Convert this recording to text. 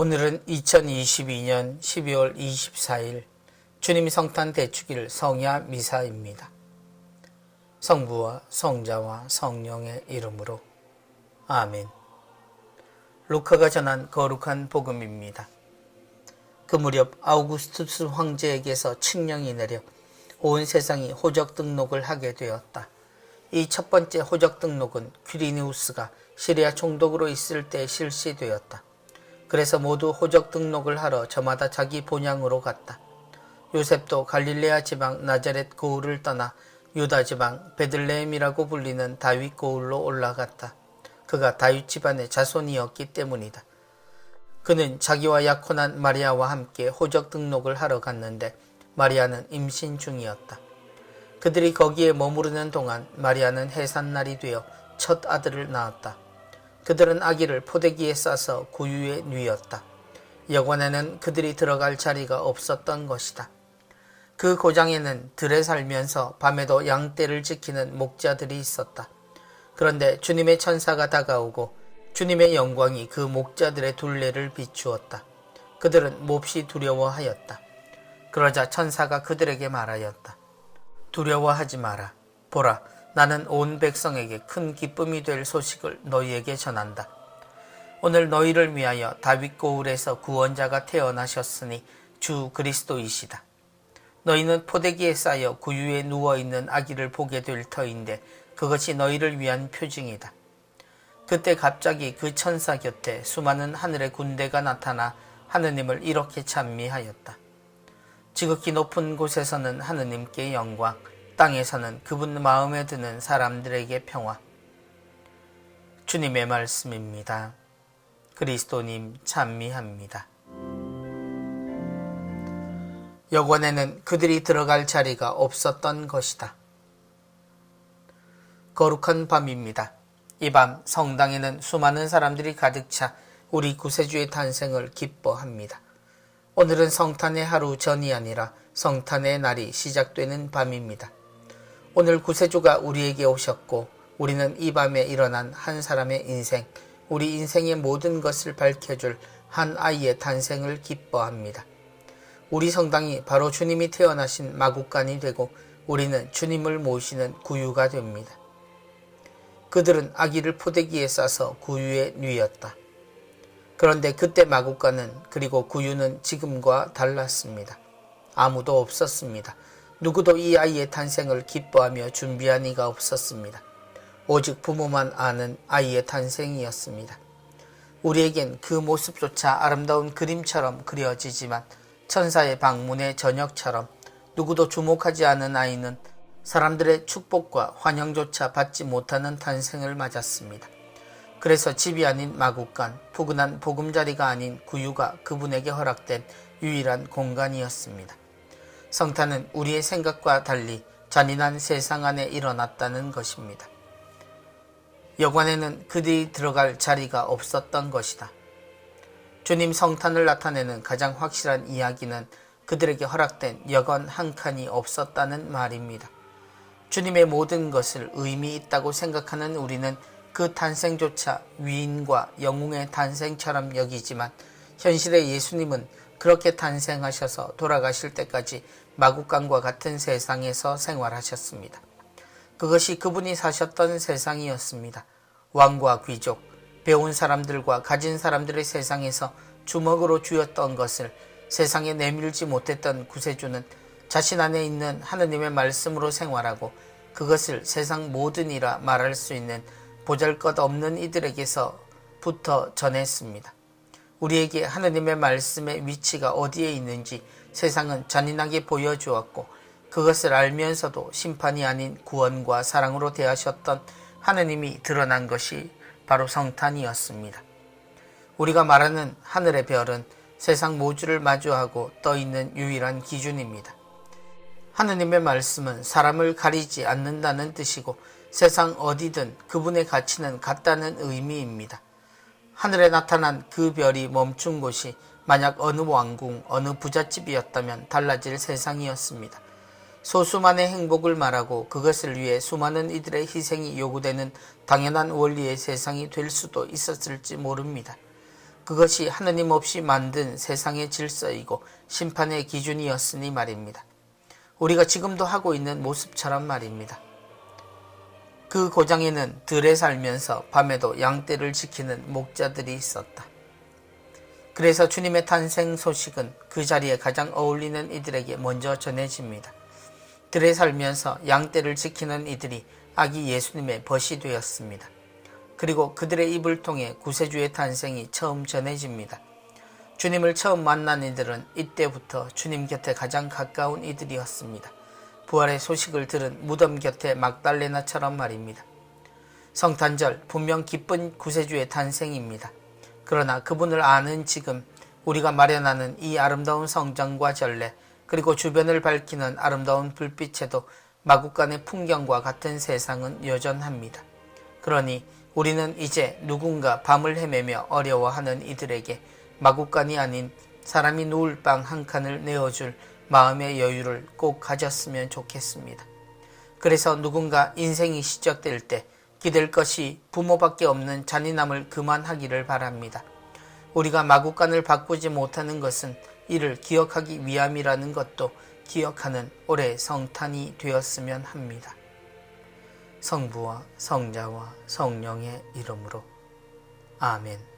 오늘은 2022년 12월 24일 주님 성탄 대축일 성야 미사입니다. 성부와 성자와 성령의 이름으로 아멘. 루카가 전한 거룩한 복음입니다. 그 무렵 아우구스투스 황제에게서 칙령이 내려 온 세상이 호적 등록을 하게 되었다. 이 첫 번째 호적 등록은 퀴리니우스가 시리아 총독으로 있을 때 실시되었다. 그래서 모두 호적 등록을 하러 저마다 자기 본향으로 갔다. 요셉도 갈릴레아 지방 나자렛 고을을 떠나 유다 지방 베들레헴이라고 불리는 다윗 고을로 올라갔다. 그가 다윗 집안의 자손이었기 때문이다. 그는 자기와 약혼한 마리아와 함께 호적 등록을 하러 갔는데 마리아는 임신 중이었다. 그들이 거기에 머무르는 동안 마리아는 해산날이 되어 첫 아들을 낳았다. 그들은 아기를 포대기에 싸서 구유에 뉘었다. 여관에는 그들이 들어갈 자리가 없었던 것이다. 그 고장에는 들에 살면서 밤에도 양떼를 지키는 목자들이 있었다. 그런데 주님의 천사가 다가오고 주님의 영광이 그 목자들의 둘레를 비추었다. 그들은 몹시 두려워하였다. 그러자 천사가 그들에게 말하였다. 두려워하지 마라. 보라, 나는 온 백성에게 큰 기쁨이 될 소식을 너희에게 전한다. 오늘 너희를 위하여 다윗 고을에서 구원자가 태어나셨으니 주 그리스도이시다. 너희는 포대기에 쌓여 구유에 누워있는 아기를 보게 될 터인데 그것이 너희를 위한 표징이다. 그때 갑자기 그 천사 곁에 수많은 하늘의 군대가 나타나 하느님을 이렇게 찬미하였다. 지극히 높은 곳에서는 하느님께 영광, 땅에서는 그분 마음에 드는 사람들에게 평화. 주님의 말씀입니다. 그리스도님 찬미합니다. 여관에는 그들이 들어갈 자리가 없었던 것이다. 거룩한 밤입니다. 이 밤 성당에는 수많은 사람들이 가득 차 우리 구세주의 탄생을 기뻐합니다. 오늘은 성탄의 하루 전이 아니라 성탄의 날이 시작되는 밤입니다. 오늘 구세주가 우리에게 오셨고 우리는 이 밤에 일어난 한 사람의 인생, 우리 인생의 모든 것을 밝혀줄 한 아이의 탄생을 기뻐합니다. 우리 성당이 바로 주님이 태어나신 마구간이 되고 우리는 주님을 모시는 구유가 됩니다. 그들은 아기를 포대기에 싸서 구유에 뉘었다. 그런데 그때 마구간은 그리고 구유는 지금과 달랐습니다. 아무도 없었습니다. 누구도 이 아이의 탄생을 기뻐하며 준비한 이가 없었습니다. 오직 부모만 아는 아이의 탄생이었습니다. 우리에겐 그 모습조차 아름다운 그림처럼 그려지지만 천사의 방문의 저녁처럼 누구도 주목하지 않은 아이는 사람들의 축복과 환영조차 받지 못하는 탄생을 맞았습니다. 그래서 집이 아닌 마구간, 푸근한 보금자리가 아닌 구유가 그분에게 허락된 유일한 공간이었습니다. 성탄은 우리의 생각과 달리 잔인한 세상 안에 일어났다는 것입니다. 여관에는 그들이 들어갈 자리가 없었던 것이다. 주님 성탄을 나타내는 가장 확실한 이야기는 그들에게 허락된 여관 한 칸이 없었다는 말입니다. 주님의 모든 것을 의미 있다고 생각하는 우리는 그 탄생조차 위인과 영웅의 탄생처럼 여기지만 현실의 예수님은 그렇게 탄생하셔서 돌아가실 때까지 마구간과 같은 세상에서 생활하셨습니다. 그것이 그분이 사셨던 세상이었습니다. 왕과 귀족, 배운 사람들과 가진 사람들의 세상에서 주먹으로 쥐었던 것을 세상에 내밀지 못했던 구세주는 자신 안에 있는 하느님의 말씀으로 생활하고 그것을 세상 모든 이라 말할 수 있는 보잘것없는 이들에게서부터 전했습니다. 우리에게 하느님의 말씀의 위치가 어디에 있는지 세상은 잔인하게 보여주었고 그것을 알면서도 심판이 아닌 구원과 사랑으로 대하셨던 하느님이 드러난 것이 바로 성탄이었습니다. 우리가 말하는 하늘의 별은 세상 모주를 마주하고 떠있는 유일한 기준입니다. 하느님의 말씀은 사람을 가리지 않는다는 뜻이고 세상 어디든 그분의 가치는 같다는 의미입니다. 하늘에 나타난 그 별이 멈춘 곳이 만약 어느 왕궁, 어느 부잣집이었다면 달라질 세상이었습니다. 소수만의 행복을 말하고 그것을 위해 수많은 이들의 희생이 요구되는 당연한 원리의 세상이 될 수도 있었을지 모릅니다. 그것이 하느님 없이 만든 세상의 질서이고 심판의 기준이었으니 말입니다. 우리가 지금도 하고 있는 모습처럼 말입니다. 그 고장에는 들에 살면서 밤에도 양떼를 지키는 목자들이 있었다. 그래서 주님의 탄생 소식은 그 자리에 가장 어울리는 이들에게 먼저 전해집니다. 들에 살면서 양떼를 지키는 이들이 아기 예수님의 벗이 되었습니다. 그리고 그들의 입을 통해 구세주의 탄생이 처음 전해집니다. 주님을 처음 만난 이들은 이때부터 주님 곁에 가장 가까운 이들이었습니다. 부활의 소식을 들은 무덤 곁에 막달레나처럼 말입니다. 성탄절 분명 기쁜 구세주의 탄생입니다. 그러나 그분을 아는 지금 우리가 마련하는 이 아름다운 성전과 전례 그리고 주변을 밝히는 아름다운 불빛에도 마국간의 풍경과 같은 세상은 여전합니다. 그러니 우리는 이제 누군가 밤을 헤매며 어려워하는 이들에게 마국간이 아닌 사람이 누울 방 한 칸을 내어줄 마음의 여유를 꼭 가졌으면 좋겠습니다. 그래서 누군가 인생이 시작될 때 기댈 것이 부모밖에 없는 잔인함을 그만하기를 바랍니다. 우리가 마국간을 바꾸지 못하는 것은 이를 기억하기 위함이라는 것도 기억하는 올해 성탄이 되었으면 합니다. 성부와 성자와 성령의 이름으로 아멘.